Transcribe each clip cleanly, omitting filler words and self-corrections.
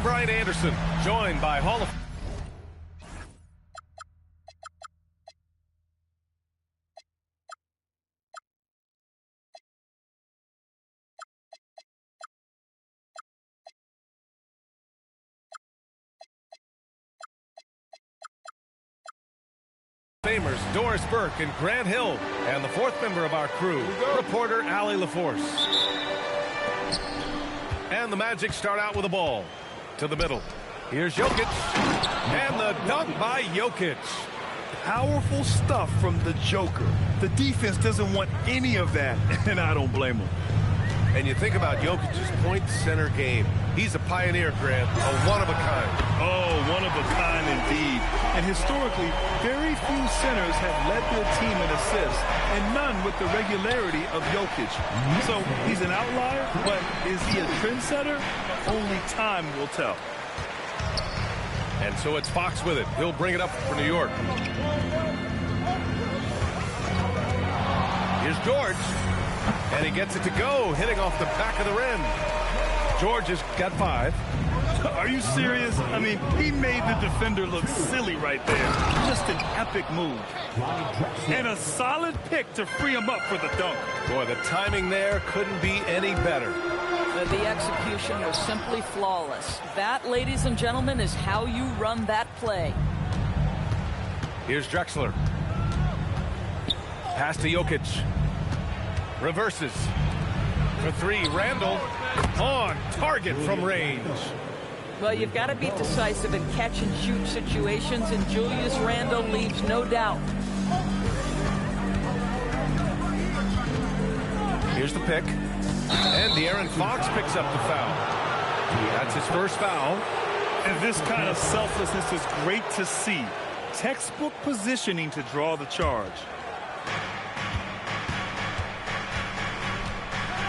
Brian Anderson, joined by Hall of Famers Doris Burke and Grant Hill, and the fourth member of our crew, reporter Allie LaForce. And the Magic start out with a ball to the middle. Here's Jokic, and the dunk by Jokic. Powerful stuff from the Joker. The defense doesn't want any of that, and I don't blame them. And you think about Jokic's point center game. He's a pioneer, Grant, a one-of-a-kind. Oh, one of a kind indeed. And historically, very few centers have led their team in assists, and none with the regularity of Jokic. So he's an outlier, but is he a trendsetter? Only time will tell. And so it's Fox with it. He'll bring it up for New York. Here's George. And he gets it to go, hitting off the back of the rim. George has got 5. Are you serious? I mean, he made the defender look silly right there. Just an epic move. And a solid pick to free him up for the dunk. Boy, the timing there couldn't be any better. The execution was simply flawless. That, ladies and gentlemen, is how you run that play. Here's Drexler. Pass to Jokic. Reverses. For 3, Randall on target from range. Well, you've got to be decisive in catch-and-shoot situations, and Julius Randle leaves no doubt. Here's the pick. And De'Aaron Fox picks up the foul. That's his first foul. And this kind of selflessness is great to see. Textbook positioning to draw the charge.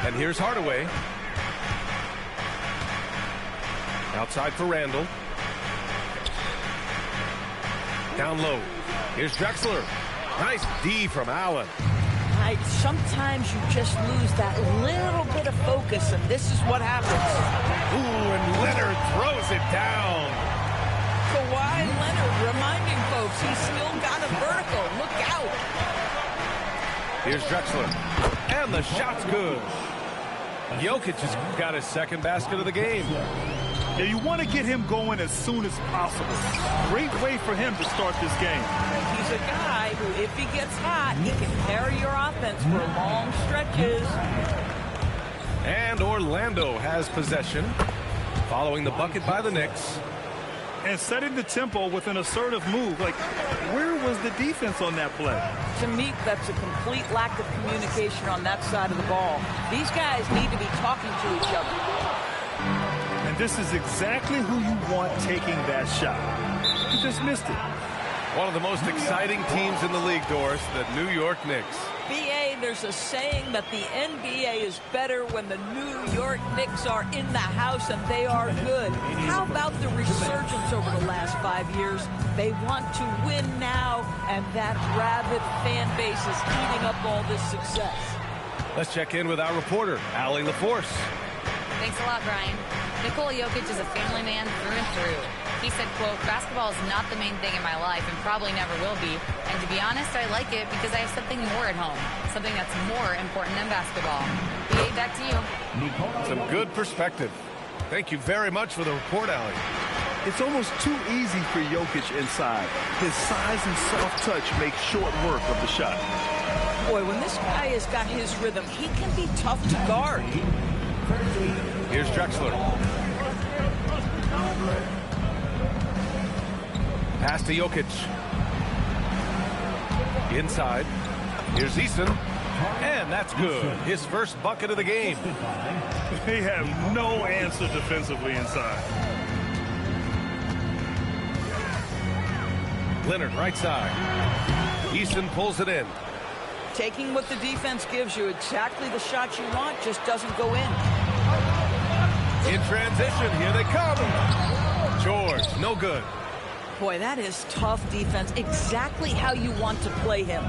And here's Hardaway. Outside for Randall. Down low. Here's Drexler. Nice D from Allen. Sometimes you just lose that little bit of focus, and this is what happens. Ooh, and Leonard throws it down. Kawhi Leonard reminding folks he's still got a vertical. Look out. Here's Drexler. And the shot's good. Jokic has got his second basket of the game. Yeah, you want to get him going as soon as possible. Great way for him to start this game. He's a guy who, if he gets hot, he can carry your offense for long stretches. And Orlando has possession, following the bucket by the Knicks. And setting the tempo with an assertive move. Like, where was the defense on that play? To me, that's a complete lack of communication on that side of the ball. These guys need to be talking to each other. And this is exactly who you want taking that shot. He just missed it. One of the most exciting teams in the league, Doris, the New York Knicks. BA, there's a saying that the NBA is better when the New York Knicks are in the house and they are good. How about the resurgence over the last 5 years? They want to win now, and that rabid fan base is eating up all this success. Let's check in with our reporter, Allie LaForce. Thanks a lot, Brian. Nikola Jokic is a family man through and through. He said, quote, "Basketball is not the main thing in my life and probably never will be. And to be honest, I like it because I have something more at home, something that's more important than basketball." BA, back to you. Some good perspective. Thank you very much for the report, Allie. It's almost too easy for Jokic inside. His size and soft touch make short work of the shot. Boy, when this guy has got his rhythm, he can be tough to guard. Here's Drexler. Pass to Jokic. Inside. Here's Eason. And that's good. His first bucket of the game. They have no answer defensively inside. Leonard, right side. Eason pulls it in. Taking what the defense gives you, exactly the shot you want, just doesn't go in. In transition, here they come. George, no good. Boy, that is tough defense. Exactly how you want to play him.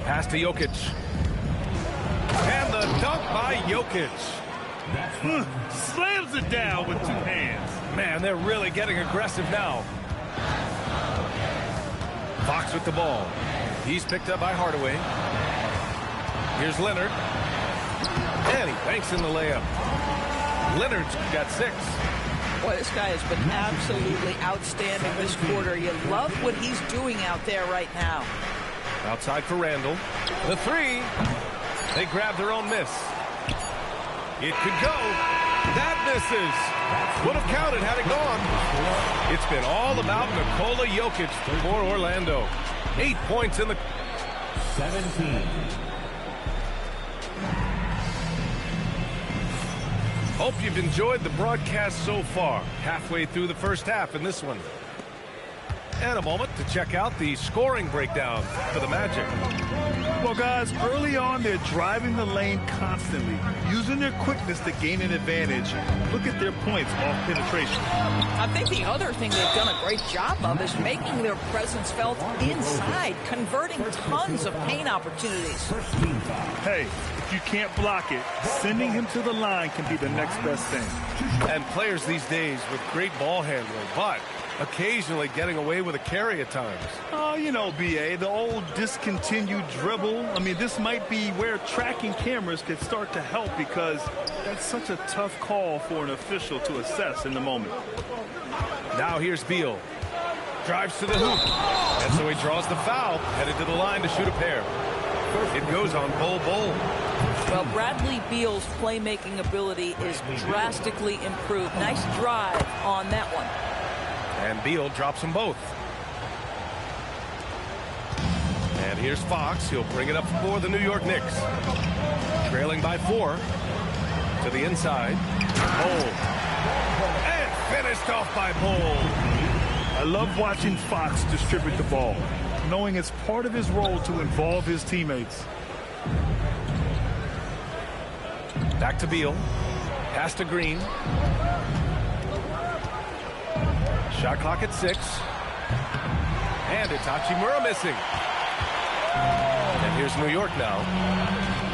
Pass to Jokic. And the dunk by Jokic. Slams it down with 2 hands. Man, they're really getting aggressive now. Fox with the ball. He's picked up by Hardaway. Here's Leonard. And he banks in the layup. Leonard's got 6. Boy, this guy has been absolutely outstanding this quarter. You love what he's doing out there right now. Outside for Randall. The 3. They grab their own miss. It could go. That misses. Would have counted had it gone. It's been all about Nikola Jokic for Orlando. 8 points in the 17. Hope you've enjoyed the broadcast so far. Halfway through the first half in this one. And a moment to check out the scoring breakdown for the Magic. Well, guys, early on, they're driving the lane constantly, using their quickness to gain an advantage. Look at their points off penetration. I think the other thing they've done a great job of is making their presence felt inside, converting tons of paint opportunities. Hey, if you can't block it, sending him to the line can be the next best thing. And players these days with great ball handling, but occasionally getting away with a carry at times. Oh, you know, B.A., the old discontinued dribble. I mean, this might be where tracking cameras could start to help because that's such a tough call for an official to assess in the moment. Now here's Beal. Drives to the hoop. And so he draws the foul, headed to the line to shoot a pair. It goes on Bol Bol. Well, Bradley Beal's playmaking ability is drastically improved. Nice drive on that one. And Beal drops them both. And here's Fox. He'll bring it up for the New York Knicks. Trailing by 4. To the inside. Bol. And finished off by Bol. I love watching Fox distribute the ball, knowing it's part of his role to involve his teammates. Back to Beal. Pass to Green. Shot clock at 6. And it's Hachimura missing. And here's New York now.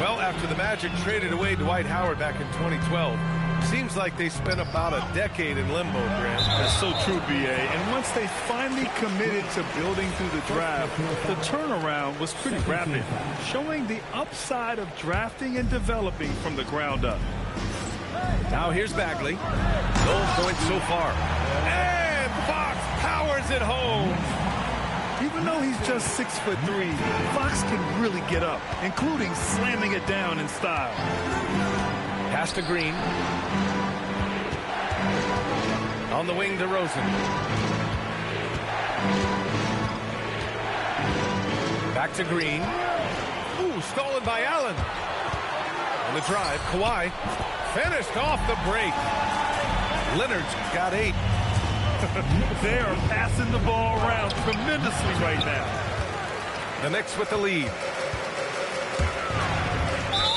Well, after the Magic traded away Dwight Howard back in 2012, seems like they spent about a decade in limbo, Grant. That's so true, B.A. And once they finally committed to building through the draft, the turnaround was pretty rapid, showing the upside of drafting and developing from the ground up. Now here's Bagley. No points so far. And Fox powers it home. Even though he's just 6'3", Fox can really get up, including slamming it down in style. Pass to Green. On the wing to Rosen. Back to Green. Ooh, stolen by Allen. On the drive, Kawhi. Finished off the break. Leonard's got 8. They are passing the ball around tremendously right now. The Knicks with the lead.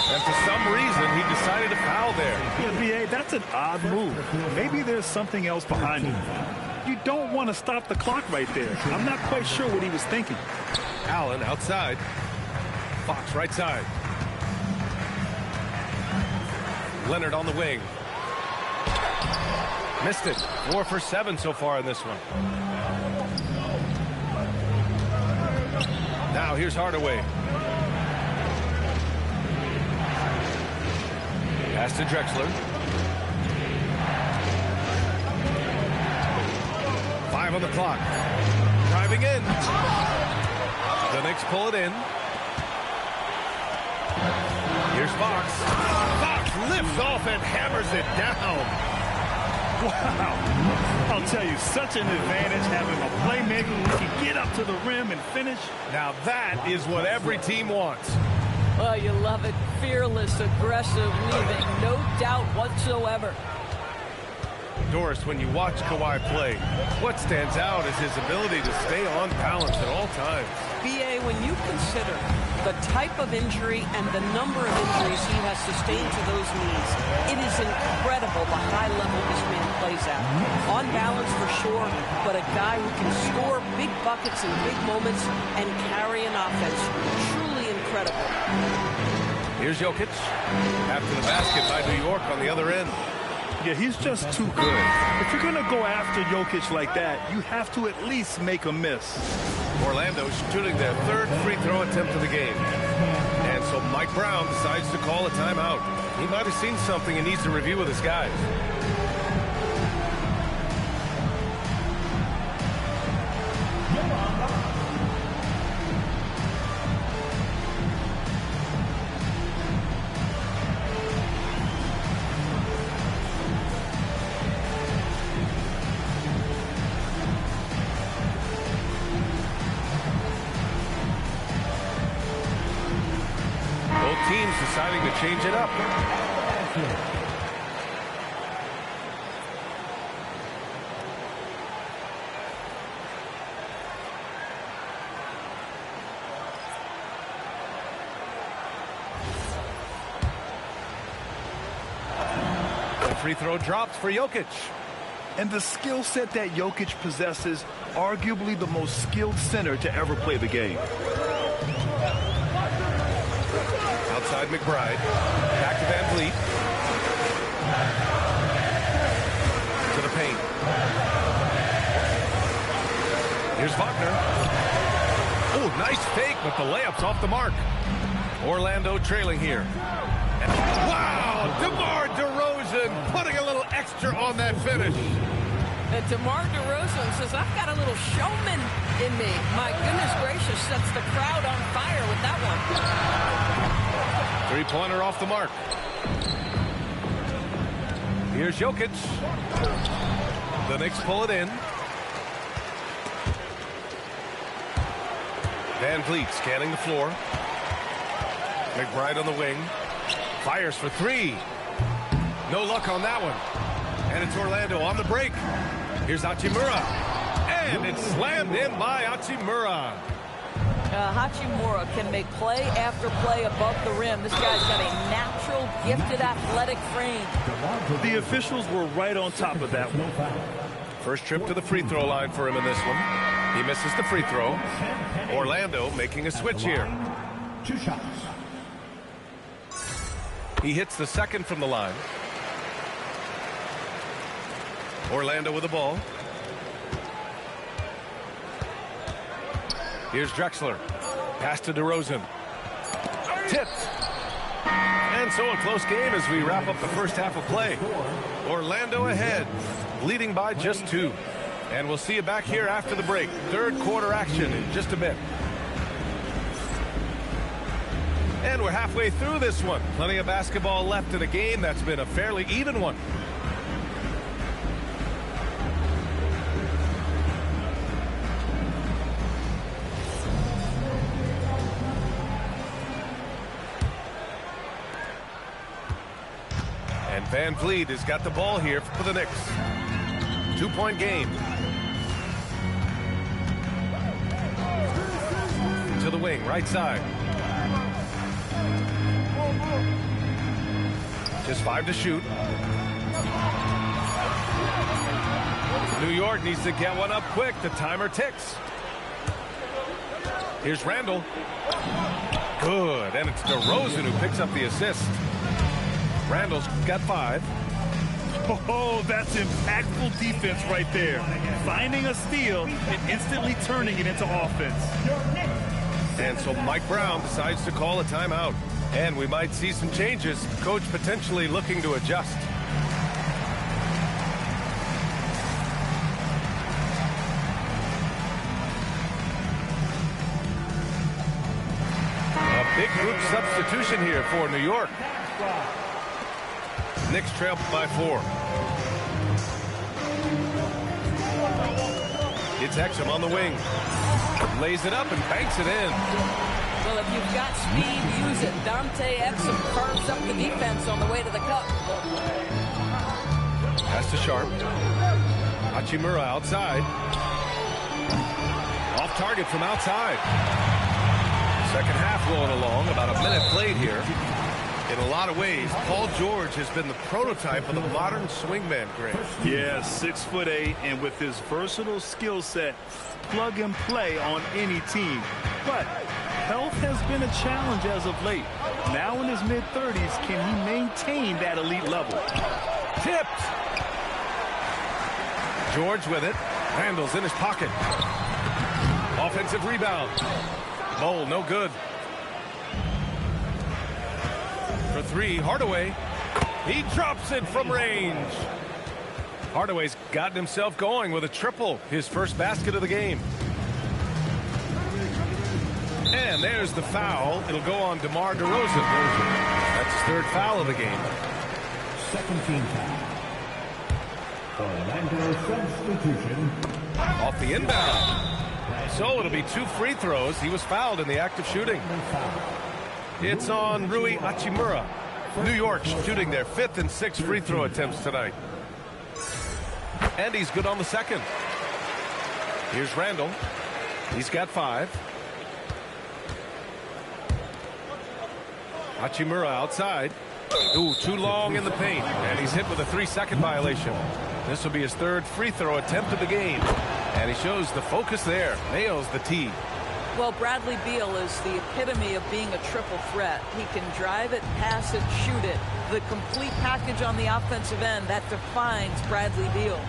And for some reason, he decided to foul there. Yeah, B.A., that's an odd move. Maybe there's something else behind it. You don't want to stop the clock right there. I'm not quite sure what he was thinking. Allen outside. Fox right side. Leonard on the wing. Missed it. 4 for 7 so far in this one. Now here's Hardaway. Pass to Drexler. 5 on the clock. Driving in. The Knicks pull it in. Here's Fox. Fox lifts off and hammers it down. Wow. I'll tell you, such an advantage having a playmaker who can get up to the rim and finish. Now that is what every team wants. Well, you love it. Fearless, aggressive, leaving no doubt whatsoever. Doris, when you watch Kawhi play, what stands out is his ability to stay on balance at all times. B.A., when you consider the type of injury and the number of injuries he has sustained to those knees, it is incredible the high level this man plays at. On balance for sure, but a guy who can score big buckets in big moments and carry an offense. Truly incredible. Here's Jokic. After the basket by New York on the other end. Yeah, he's just too good. If you're going to go after Jokic like that, you have to at least make a miss. Orlando shooting their third free throw attempt of the game. And so Mike Brown decides to call a timeout. He might have seen something and needs to review with his guys. Teams deciding to change it up. The free throw drops for Jokic. And the skill set that Jokic possesses, arguably the most skilled center to ever play the game. Outside McBride. Back to Van Vliet. To the paint. Here's Wagner. Oh, nice fake, but the layup's off the mark. Orlando trailing here. And wow! DeMar DeRozan putting a little extra on that finish. And DeMar DeRozan says, I've got a little showman in me. My goodness gracious, sets the crowd on fire with that one. Three-pointer off the mark. Here's Jokic. The Knicks pull it in. Van Vliet scanning the floor. McBride on the wing. Fires for three. No luck on that one. And it's Orlando on the break. Here's Hachimura. And it's slammed in by Hachimura. Hachimura can make play after play above the rim. This guy's got a natural, gifted, athletic frame. The officials were right on top of that one. First trip to the free throw line for him in this one. He misses the free throw. Orlando making a switch here. 2 shots. He hits the second from the line. Orlando with the ball. Here's Drexler. Pass to DeRozan. Tipped. And so a close game as we wrap up the first half of play. Orlando ahead, leading by just 2. And we'll see you back here after the break. Third quarter action in just a bit. And we're halfway through this one. Plenty of basketball left in a game that's been a fairly even one. And Van Vliet has got the ball here for the Knicks. 2-point game. To the wing, right side. Just 5 to shoot. New York needs to get one up quick. The timer ticks. Here's Randall. Good, and it's DeRozan who picks up the assist. Randall's got 5. Oh, that's impactful defense right there. Finding a steal and instantly turning it into offense. And so Mike Brown decides to call a timeout. And we might see some changes. Coach potentially looking to adjust. A big group substitution here for New York. Knicks trail by 4. It's Exum on the wing. Lays it up and banks it in. Well, if you've got speed, use it. Dante Exum carves up the defense on the way to the cup. Pass to Sharp. Hachimura outside. Off target from outside. Second half rolling along. About a minute played here. In a lot of ways, Paul George has been the prototype of the modern swingman, Greg. Yeah, 6'8", and with his versatile skill set, plug and play on any team. But Health has been a challenge as of late. Now in his mid-30s, can he maintain that elite level? Tipped. George with it. Randall's in his pocket. Offensive rebound. Bowl, no good. For three, Hardaway. He drops it from range. Hardaway's gotten himself going with a triple, his first basket of the game. And there's the foul. It'll go on DeMar DeRozan. That's his third foul of the game. Second team foul. Orlando substitution. Off the inbound. So it'll be 2 free throws. He was fouled in the act of shooting. It's on Rui Hachimura. New York shooting their 5th and 6th free throw attempts tonight. And he's good on the second. Here's Randall. He's got 5. Hachimura outside. Ooh, too long in the paint. And he's hit with a 3-second violation. This will be his 3rd free throw attempt of the game. And he shows the focus there. Nails the tee. Well, Bradley Beal is the epitome of being a triple threat. He can drive it, pass it, shoot it. The complete package on the offensive end, that defines Bradley Beal.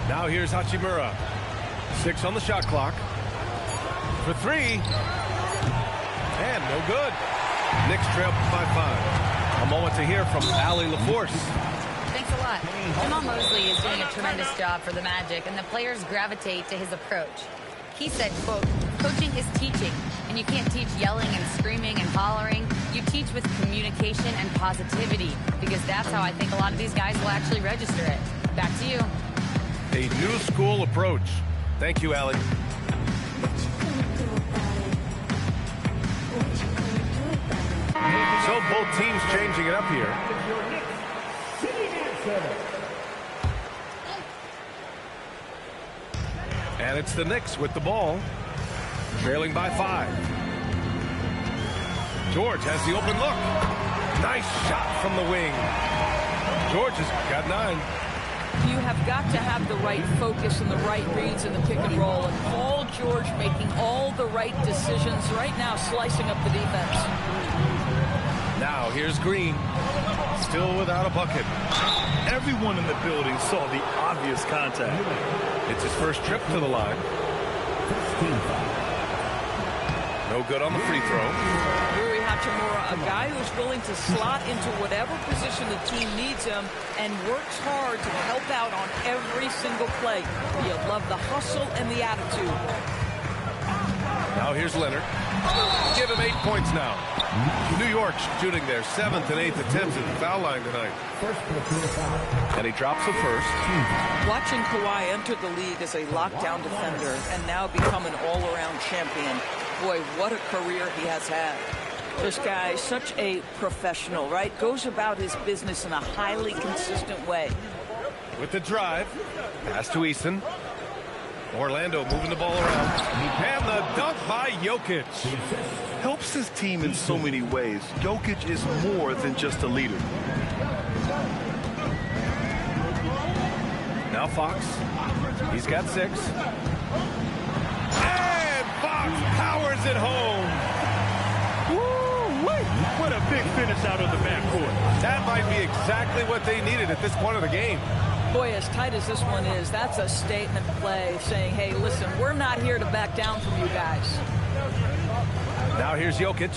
Now here's Hachimura. 6 on the shot clock. For 3. And no good. Knicks trail by 5. A moment to hear from Allie LaForce. Thanks a lot. Jamal Mosley is doing a tremendous job for the Magic, and the players gravitate to his approach. He said, quote, coaching is teaching, and you can't teach yelling and screaming and hollering. You teach with communication and positivity, because that's how I think a lot of these guys will actually register it. Back to you. A new school approach. Thank you, Allie. So both teams changing it up here. And it's the Knicks with the ball, trailing by 5. George has the open look. Nice shot from the wing. George has got 9. You have got to have the right focus and the right reads in the pick and roll. And Paul George making all the right decisions right now, slicing up the defense. Now here's Green, still without a bucket. Everyone in the building saw the obvious contact. It's his first trip to the line. No good on the free throw. Rui Hachimura, a guy who's willing to slot into whatever position the team needs him and works hard to help out on every single play. You love the hustle and the attitude. Now here's Leonard. Give him 8 points now. New York shooting their 7th and 8th attempts at the foul line tonight. And he drops the first. Watching Kawhi enter the league as a lockdown defender and now become an all-around champion. Boy, what a career he has had. This guy, such a professional, right? Goes about his business in a highly consistent way. With the drive, pass to Eason. Orlando moving the ball around. And the dunk by Jokic. Helps his team in so many ways. Jokic is more than just a leader. Now Fox. He's got 6. And Fox powers it home. Woo-wee! What a big finish out of the backcourt. That might be exactly what they needed at this point of the game. Boy, as tight as this one is, that's a statement play saying, hey, listen, we're not here to back down from you guys. Now here's Jokic.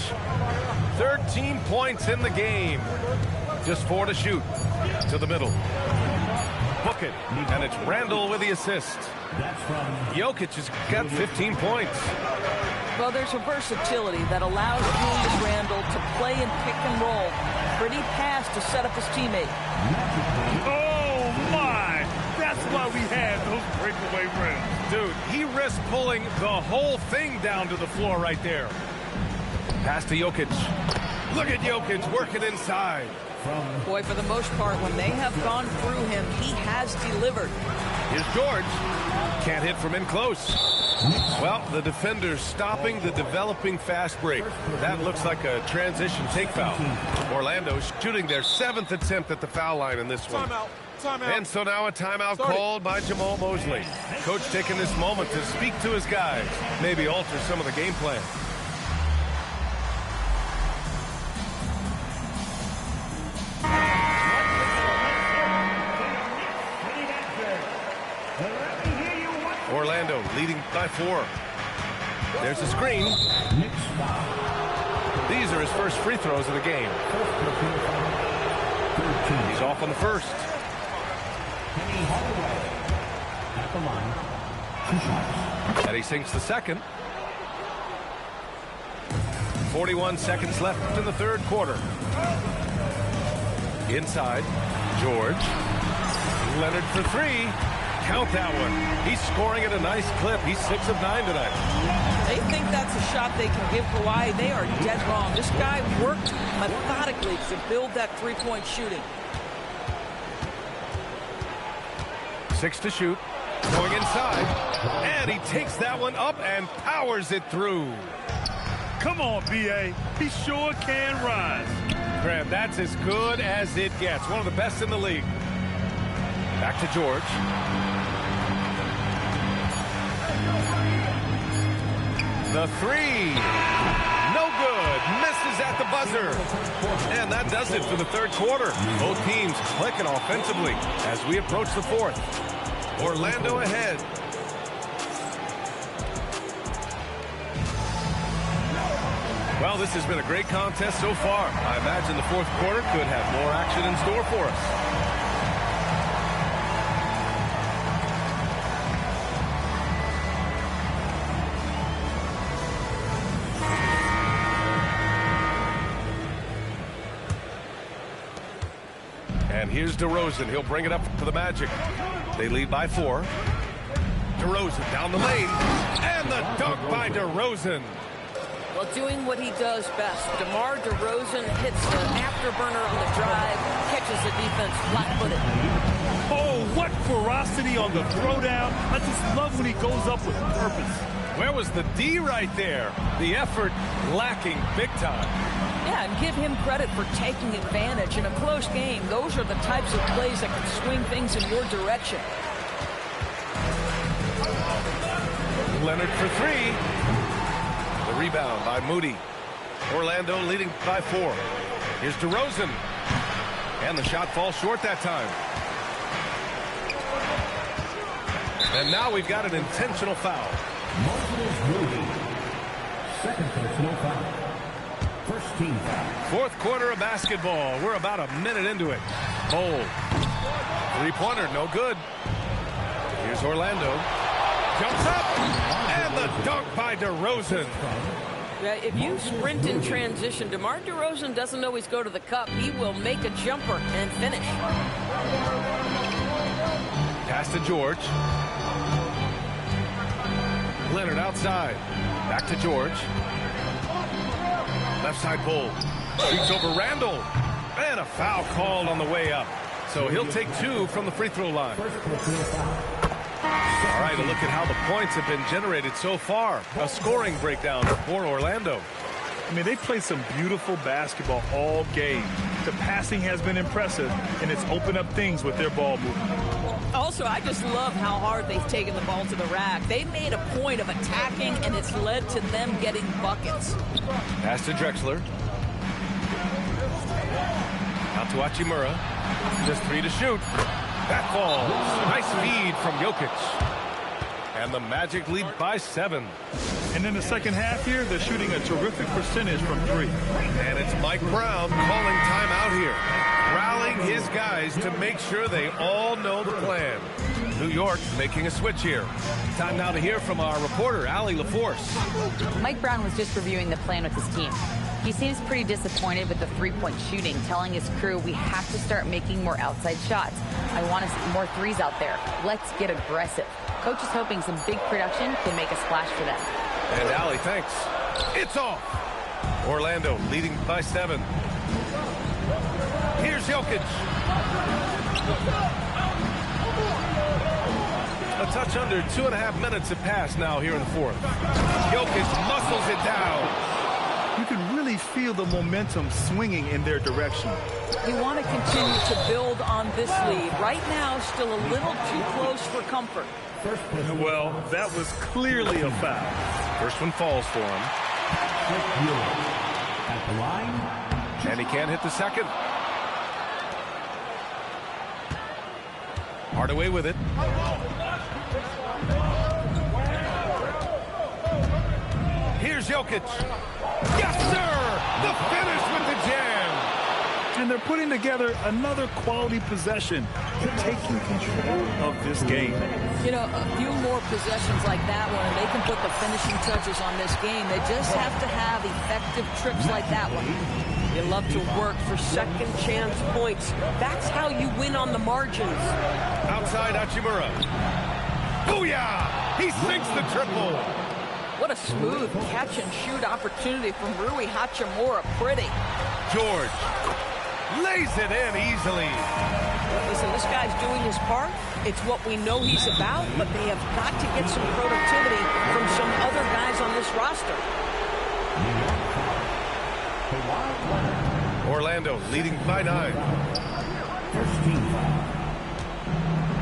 13 points in the game. Just 4 to shoot. To the middle. Book it. And it's Randall with the assist. Jokic has got 15 points. Well, there's a versatility that allows Julius Randall to play in pick and roll. Pretty pass to set up his teammate. Oh, my! That's why we had those breakaway rims. Dude, he risked pulling the whole thing down to the floor right there. Pass to Jokic. Look at Jokic working inside. Boy, for the most part, when they have gone through him, he has delivered. Here's George. Can't hit from in close. Well, the defender's stopping the developing fast break. That looks like a transition take foul. Orlando shooting their 7th attempt at the foul line in this one. Timeout. And so now a timeout called by Jamal Mosley. Coach taking this moment to speak to his guys, maybe alter some of the game plan. by 4. There's a screen. Knicks foul. These are his first free throws of the game. First personal foul. 13. He's off on the first. Penny Hardaway at the line. 2 shots. And he sinks the second. 41 seconds left in the third quarter. Inside, George. Leonard for 3. Count that one. He's scoring at a nice clip. He's 6 of 9 tonight. They think that's a shot they can give Kawhi. They are dead wrong. This guy worked methodically to build that three-point shooting. 6 to shoot. Going inside. And he takes that one up and powers it through. Come on, B.A. He sure can rise. Graham, that's as good as it gets. One of the best in the league. Back to George. The 3. No good. Misses at the buzzer. And that does it for the third quarter. Both teams clicking offensively as we approach the fourth. Orlando ahead. Well, this has been a great contest so far. I imagine the fourth quarter could have more action in store for us. And here's DeRozan. He'll bring it up for the Magic. They lead by 4. DeRozan down the lane. And the dunk by DeRozan. Well, doing what he does best. DeMar DeRozan hits the afterburner on the drive, catches the defense flat-footed. Oh, what ferocity on the throwdown. I just love when he goes up with purpose. Where was the D right there? The effort lacking big time. Yeah, and give him credit for taking advantage. In a close game, those are the types of plays that can swing things in your direction. Leonard for 3. The rebound by Moody. Orlando leading by 4. Here's DeRozan. And the shot falls short that time. And now we've got an intentional foul. Moses Moody. Second personal foul. First team foul. Fourth quarter of basketball. We're about a minute into it. Bol. Three-pointer, no good. Here's Orlando. Jumps up. And the dunk by DeRozan. Yeah, if you sprint in transition, DeMar DeRozan doesn't always go to the cup. He will make a jumper and finish. Pass to George. Leonard outside. Back to George. Left side Bol. Shoots over Randall. And a foul called on the way up. So he'll take 2 from the free throw line. First personal foul. All right, a look at how the points have been generated so far. A scoring breakdown for Orlando. I mean, they play some beautiful basketball all game. The passing has been impressive, and it's opened up things with their ball movement. Also, I just love how hard they've taken the ball to the rack. They made a point of attacking, and it's led to them getting buckets. Pass to Drexler. Out to Hachimura. Just 3 to shoot. That falls. Nice feed from Jokic. And the Magic lead by 7. And in the second half here, they're shooting a terrific percentage from 3. And it's Mike Brown calling timeout here. Rallying his guys to make sure they all know the plan. New York making a switch here. Time now to hear from our reporter, Allie LaForce. Mike Brown was just reviewing the plan with his team. He seems pretty disappointed with the three-point shooting, telling his crew we have to start making more outside shots. I want to see more threes out there. Let's get aggressive. Coach is hoping some big production can make a splash for them. And Allie, thanks. It's off. Orlando leading by 7. Here's Jokic. A touch under 2.5 minutes have passed now here in the fourth. Jokic muscles it down. You can really feel the momentum swinging in their direction. You want to continue to build on this lead. Right now, still a little too close for comfort. Well, that was clearly a foul. First one falls for him. At the line. And he can't hit the second. Hardaway with it. Jokic. Yes, sir! The finish with the jam. And they're putting together another quality possession, taking control of this game. You know, a few more possessions like that one, and they can put the finishing touches on this game. They just have to have effective trips like that one. You love to work for second chance points. That's how you win on the margins. Outside Hachimura. Booyah! He sinks the triple. What a smooth catch-and-shoot opportunity from Rui Hachimura. Pretty. George lays it in easily. Listen, this guy's doing his part. It's what we know he's about, but they have got to get some productivity from some other guys on this roster. Orlando leading by 9. First team foul.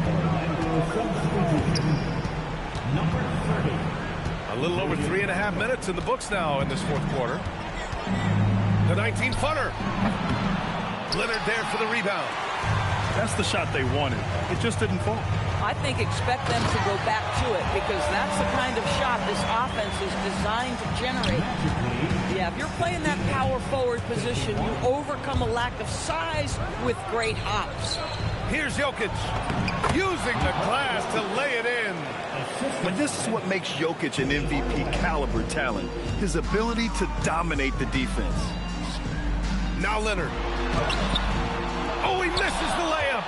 Orlando substitution. Number 30. A little over 3.5 minutes in the books now in this fourth quarter. The 19-footer. Leonard there for the rebound. That's the shot they wanted. It just didn't fall. I think expect them to go back to it because that's the kind of shot this offense is designed to generate. Yeah, if you're playing that power forward position, you overcome a lack of size with great hops. Here's Jokic using the glass to lay it in. And this is what makes Jokic an MVP caliber talent. His ability to dominate the defense. Now Leonard. Oh, he misses the layup.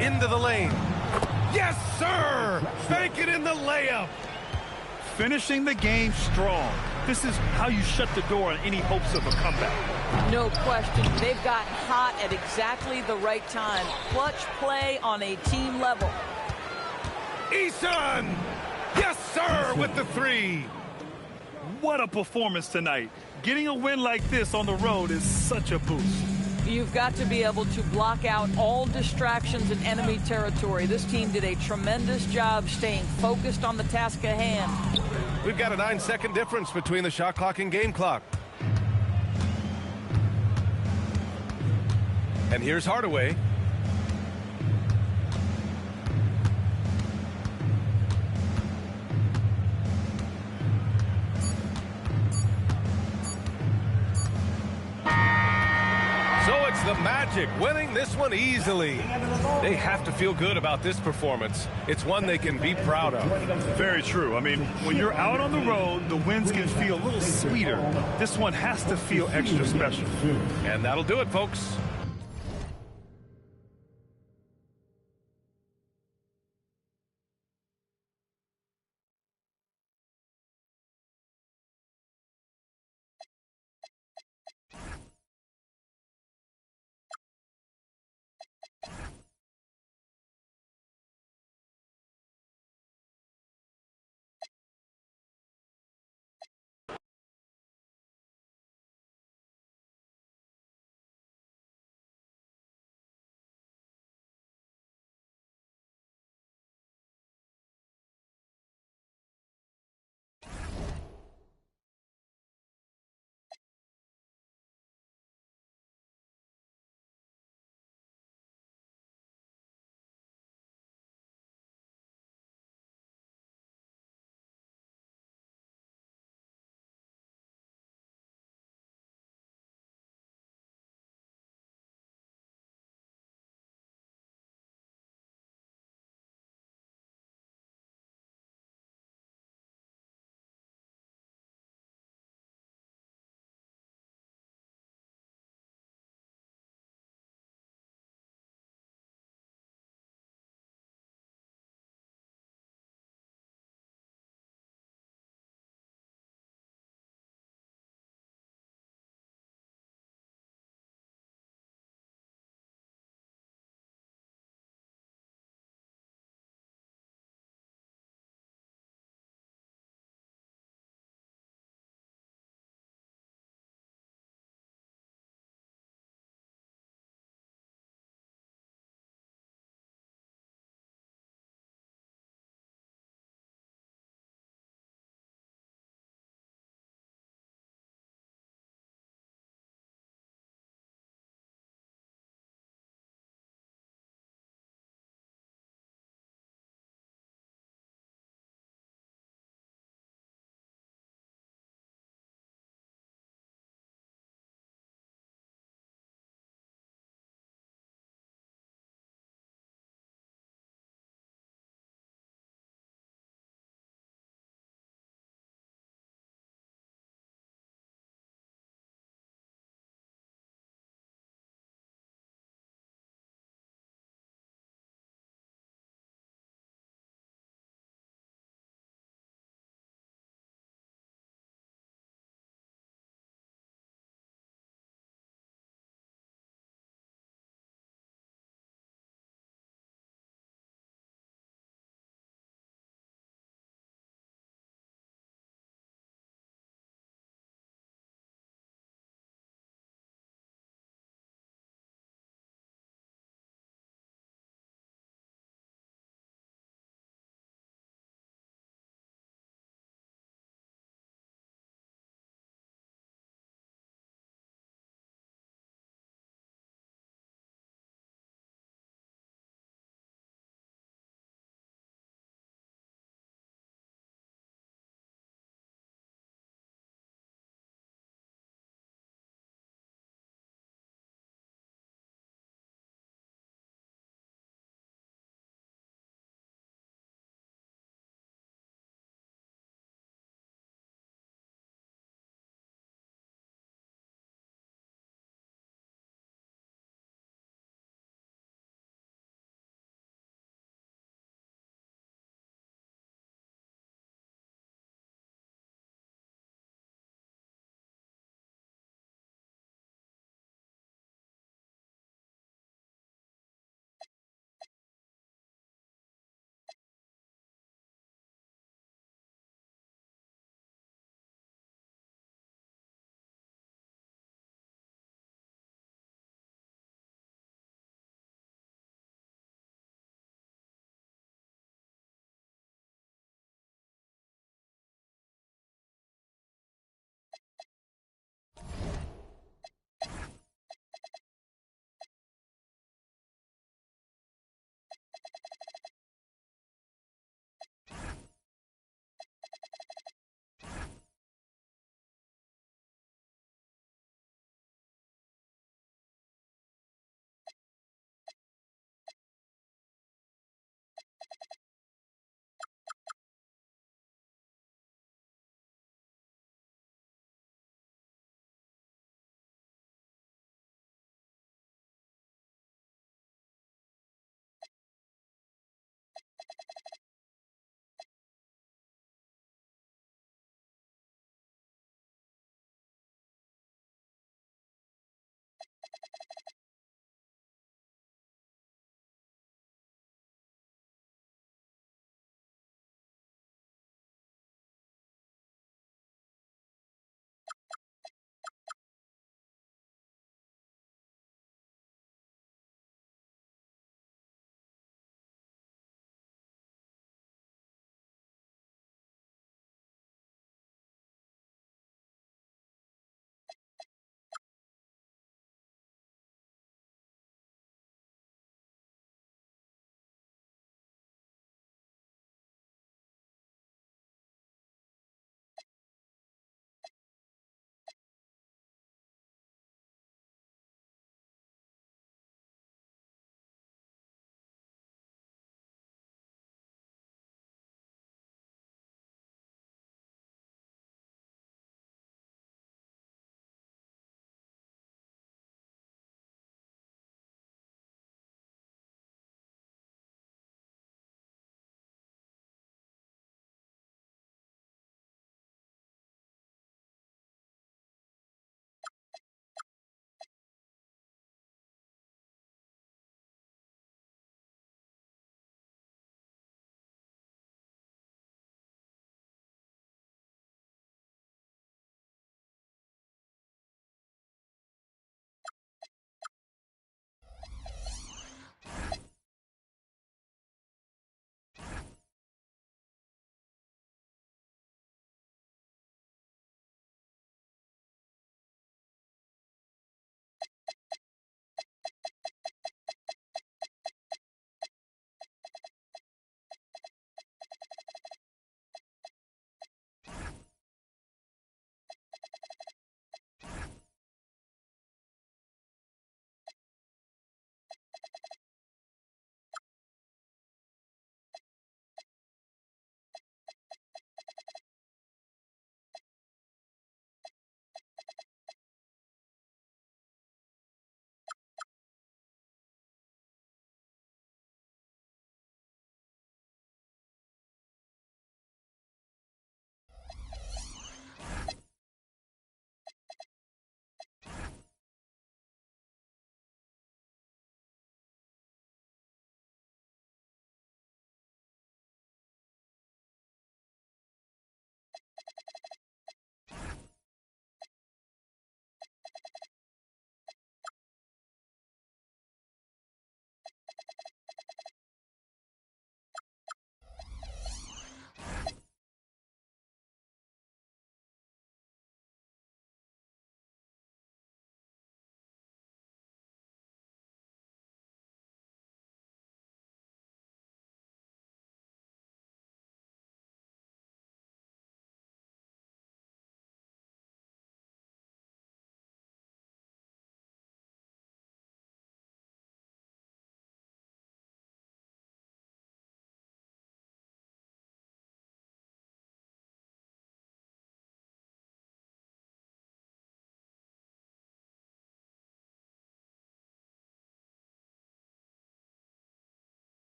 Into the lane. Yes, sir! Bank it in the layup. Finishing the game strong. This is how you shut the door on any hopes of a comeback. No question. They've gotten hot at exactly the right time. Clutch play on a team level. Eason! Yes, sir, with the 3. What a performance tonight. Getting a win like this on the road is such a boost. You've got to be able to block out all distractions in enemy territory. This team did a tremendous job staying focused on the task at hand. We've got a 9-second difference between the shot clock and game clock. And here's Hardaway. The Magic winning this one easily. They have to feel good about this performance. It's one they can be proud of. Very true. I mean, when you're out on the road, the wins can feel a little sweeter. This one has to feel extra special. And that'll do it, folks.